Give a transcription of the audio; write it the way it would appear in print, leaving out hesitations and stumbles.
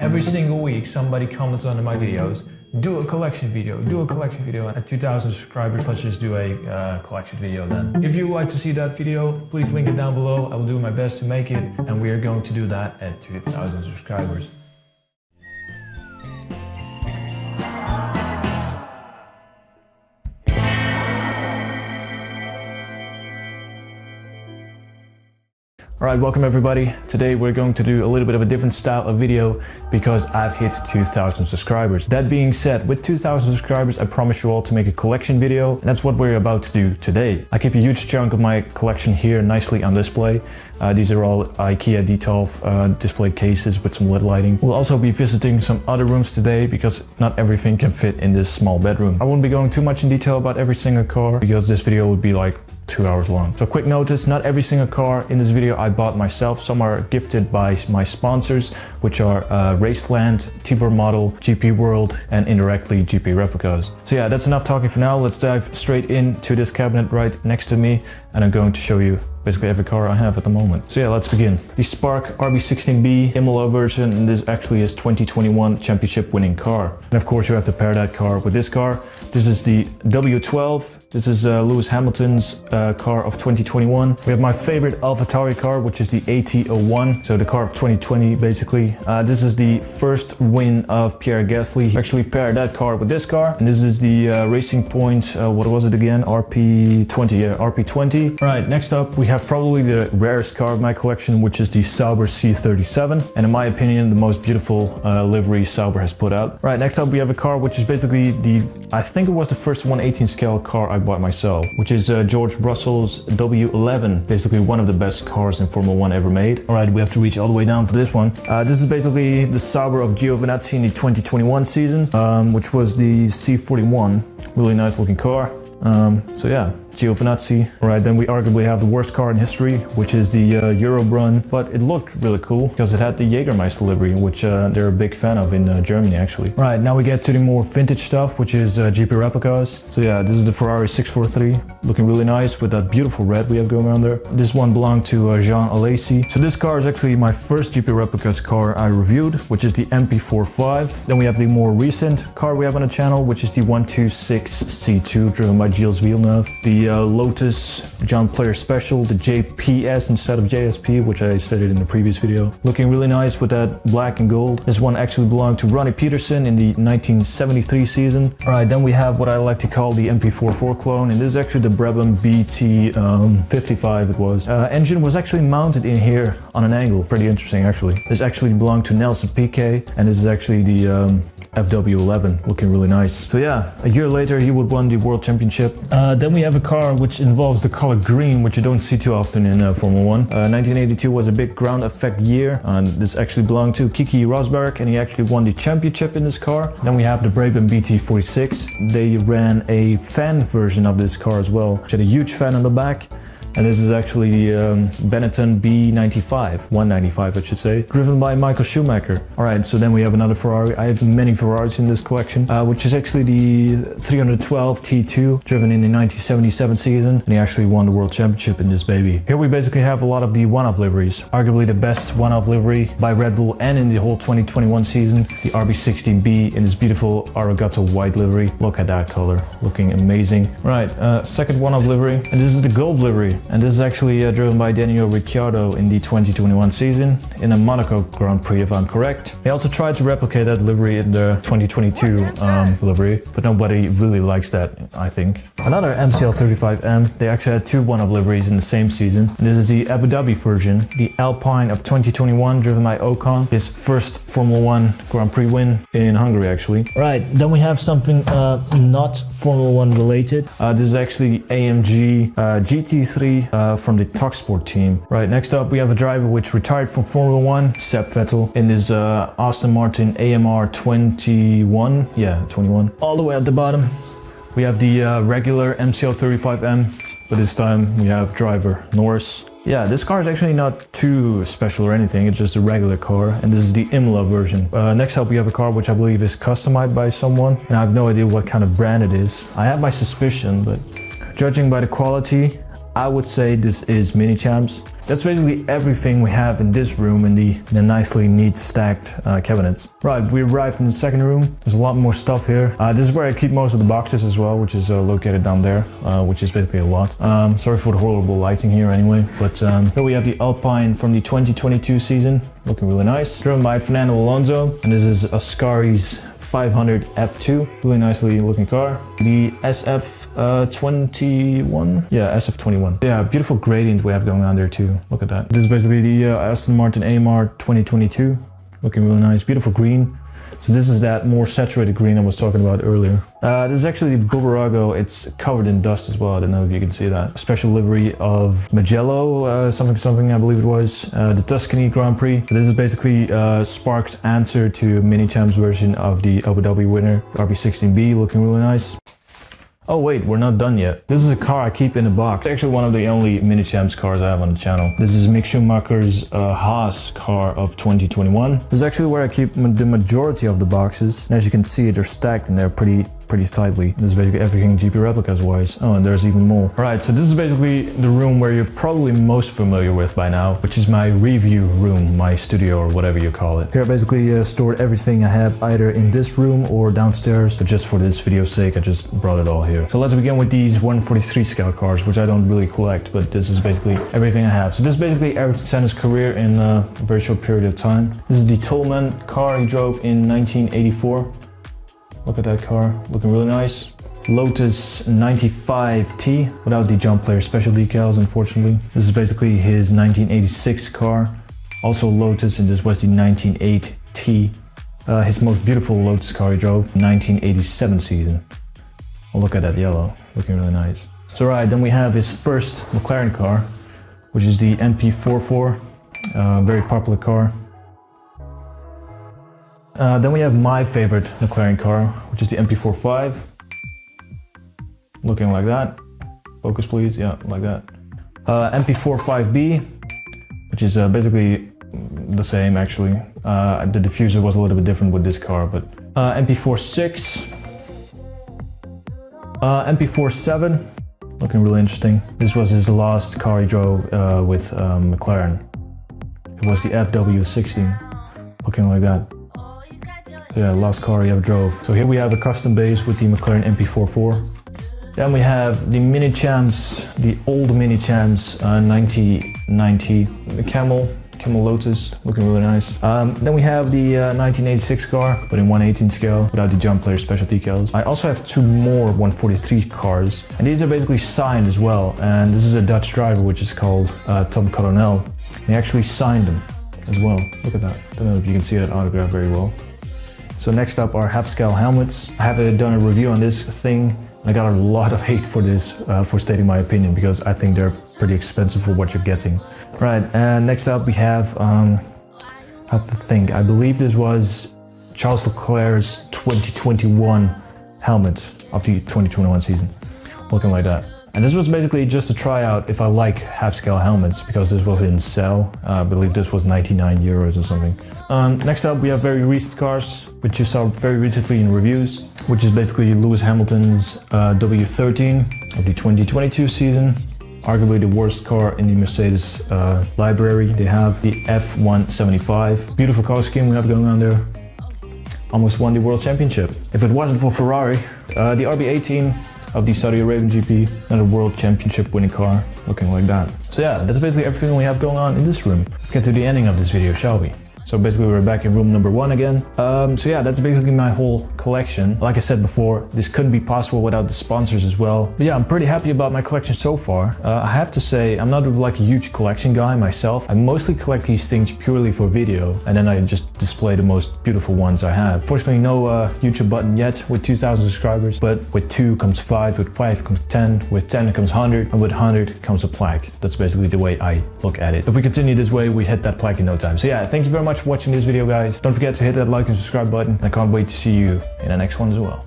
Every single week somebody comments on my videos, do a collection video, and at 2,000 subscribers, let's just do a collection video then. If you would like to see that video, please link it down below. I will do my best to make it, and we are going to do that at 2,000 subscribers. Alright, welcome everybody. Today we're going to do a little bit of a different style of video because I've hit 2,000 subscribers. That being said, with 2,000 subscribers, I promise you all to make a collection video, and that's what we're about to do today. I keep a huge chunk of my collection here nicely on display. These are all IKEA Detolf display cases with some LED lighting. We'll also be visiting some other rooms today because not everything can fit in this small bedroom. I won't be going too much in detail about every single car because this video would be like 2 hours long. So quick notice, not every single car in this video I bought myself. Some are gifted by my sponsors, which are Raceland, Tibor Model, GP World, and indirectly GP Replicas. So yeah, that's enough talking for now. Let's dive straight into this cabinet right next to me, and I'm going to show you basically every car I have at the moment. So yeah, let's begin. The Spark RB16B Epilogue version, and this actually is 2021 championship winning car. And of course you have to pair that car with this car. This is the W12. This is Lewis Hamilton's car of 2021. We have my favorite AlphaTauri car, which is the AT01. So the car of 2020, basically. This is the first win of Pierre Gasly. Actually paired that car with this car. And this is the Racing Point, what was it again? RP20, yeah, RP20. All right, next up we have probably the rarest car of my collection, which is the Sauber C37. And in my opinion, the most beautiful livery Sauber has put out. Right, next up we have a car which is basically I think it was the first 1/18 scale car I bought myself, which is George Russell's W11, basically one of the best cars in Formula 1 ever made. Alright, we have to reach all the way down for this one. This is basically the Sauber of Giovinazzi in the 2021 season, which was the C41. Really nice looking car. So yeah, Giovinazzi. Alright, then we arguably have the worst car in history, which is the Eurobrunn, but it looked really cool because it had the Jägermeister livery, which they're a big fan of in Germany actually. Right, now we get to the more vintage stuff, which is GP Replicas. So yeah, this is the Ferrari 643, looking really nice with that beautiful red we have going on there. This one belonged to Jean Alesi. So this car is actually my first GP Replicas car I reviewed, which is the MP45. Then we have the more recent car we have on the channel, which is the 126C2 driven by Gilles Villeneuve. The Lotus John Player Special, the JPS instead of JSP, which I stated in the previous video. Looking really nice with that black and gold. This one actually belonged to Ronnie Peterson in the 1973 season. Alright, then we have what I like to call the MP44 clone, and this is actually the Brabham BT55 it was. Engine was actually mounted in here on an angle. Pretty interesting actually. This actually belonged to Nelson Piquet, and this is actually the FW11, looking really nice. So yeah, a year later he would win the World Championship. Then we have a car which involves the color green, which you don't see too often in Formula 1. 1982 was a big ground effect year, and this actually belonged to Keke Rosberg, and he actually won the championship in this car. Then we have the Brabham BT46. They ran a fan version of this car as well, which had a huge fan on the back. And this is actually the Benetton B95, 195 I should say, driven by Michael Schumacher. Alright, so then we have another Ferrari. I have many Ferraris in this collection, which is actually the 312 T2, driven in the 1977 season, and he actually won the World Championship in this baby. Here we basically have a lot of the one-off liveries, arguably the best one-off livery by Red Bull and in the whole 2021 season, the RB16B in this beautiful Arrogato white livery. Look at that color, looking amazing. Right, second one-off livery, and this is the gold livery. And this is actually driven by Daniel Ricciardo in the 2021 season in a Monaco Grand Prix, if I'm correct. He also tried to replicate that livery in the 2022 livery, but nobody really likes that, I think. Another MCL35M, they actually had two one-off liveries in the same season. And this is the Abu Dhabi version, the Alpine of 2021, driven by Ocon. His first Formula 1 Grand Prix win in Hungary, actually. Right, then we have something not Formula 1 related. This is actually AMG GT3 from the TalkSport team. Right, next up we have a driver which retired from Formula 1, Seb Vettel, in his Aston Martin AMR 21. Yeah, 21. All the way at the bottom we have the regular MCL35M, but this time we have driver Norris. Yeah, this car is actually not too special or anything, it's just a regular car, and this is the Imola version. Next up we have a car which I believe is customized by someone, and I have no idea what kind of brand it is. I have my suspicion, but judging by the quality, I would say this is Minichamps. That's basically everything we have in this room in the nicely neat stacked cabinets. Right, we arrived in the second room. There's a lot more stuff here. This is where I keep most of the boxes as well, which is located down there, which is basically a lot. Sorry for the horrible lighting here anyway, but here we have the Alpine from the 2022 season, looking really nice. Driven by Fernando Alonso, and this is Ascari's 500 F2, really nicely looking car. The SF21, yeah, SF21. Yeah, beautiful gradient we have going on there too. Look at that. This is basically the Aston Martin AMR 2022, looking really nice, beautiful green. So this is that more saturated green I was talking about earlier. This is actually the Bulgarago. It's covered in dust as well. I don't know if you can see that. A special livery of Magello, something I believe it was. The Tuscany Grand Prix. So this is basically Spark's answer to Minichamps version of the Abu Dhabi winner, RB16B, looking really nice. Oh wait, we're not done yet. This is a car I keep in a box. It's actually one of the only Minichamps cars I have on the channel. This is Mick Schumacher's Haas car of 2021. This is actually where I keep the majority of the boxes. And as you can see, they're stacked and they're pretty tightly. This is basically everything GP Replicas wise. Oh, and there's even more. Alright, so this is basically the room where you're probably most familiar with by now, which is my review room, my studio or whatever you call it. Here I basically stored everything I have either in this room or downstairs, but just for this video's sake I just brought it all here. So let's begin with these 143 scale cars, which I don't really collect, but this is basically everything I have. So this is basically Ayrton Senna's career in a very short period of time. This is the Tolman car he drove in 1984. Look at that car, looking really nice. Lotus 95T, without the jump player special decals, unfortunately. This is basically his 1986 car. Also Lotus, and this was the 1908T. His most beautiful Lotus car he drove, 1987 season. Oh, look at that yellow, looking really nice. So right, then we have his first McLaren car, which is the MP44, very popular car. Then we have my favorite McLaren car, which is the MP45. Looking like that. Focus please, yeah, like that. MP45B, which is basically the same actually. The diffuser was a little bit different with this car, but MP46. MP47, looking really interesting. This was his last car he drove with McLaren. It was the FW16, looking like that. Yeah, last car he ever drove. So here we have a custom base with the McLaren MP44. Then we have the Minichamps, the old Minichamps 9090, the Camel Lotus, looking really nice. Then we have the 1986 car, but in 1/18 scale, without the jump player special decals. I also have two more 143 cars, and these are basically signed as well. And this is a Dutch driver, which is called Tom Coronel. He actually signed them as well. Look at that. I don't know if you can see that autograph very well. So next up are half-scale helmets. I have done a review on this thing. I got a lot of hate for this, for stating my opinion, because I think they're pretty expensive for what you're getting. Right, and next up we have, I have to think, I believe this was Charles Leclerc's 2021 helmet of the 2021 season. Looking like that. And this was basically just a tryout if I like half-scale helmets, because this was in sale. I believe this was 99 euros or something. Next up we have very recent cars, which you saw very recently in reviews, which is basically Lewis Hamilton's W13 of the 2022 season. Arguably the worst car in the Mercedes library. They have the F175. Beautiful car scheme we have going on there. Almost won the World Championship. If it wasn't for Ferrari, the RB18 of the Saudi Arabian GP, another World Championship winning car, looking like that. So yeah, that's basically everything we have going on in this room. Let's get to the ending of this video, shall we? So basically we're back in room number 1 again. So yeah, that's basically my whole collection. Like I said before, this couldn't be possible without the sponsors as well. But yeah, I'm pretty happy about my collection so far. I have to say, I'm not like a huge collection guy myself. I mostly collect these things purely for video, and then I just display the most beautiful ones I have. Fortunately, no YouTube button yet with 2,000 subscribers, but with 2 comes 5, with 5 comes 10, with 10 comes 100, and with 100 comes a plaque. That's basically the way I look at it. If we continue this way, we hit that plaque in no time. So yeah, thank you very much for watching this video, guys. Don't forget to hit that like and subscribe button. I can't wait to see you in the next one as well.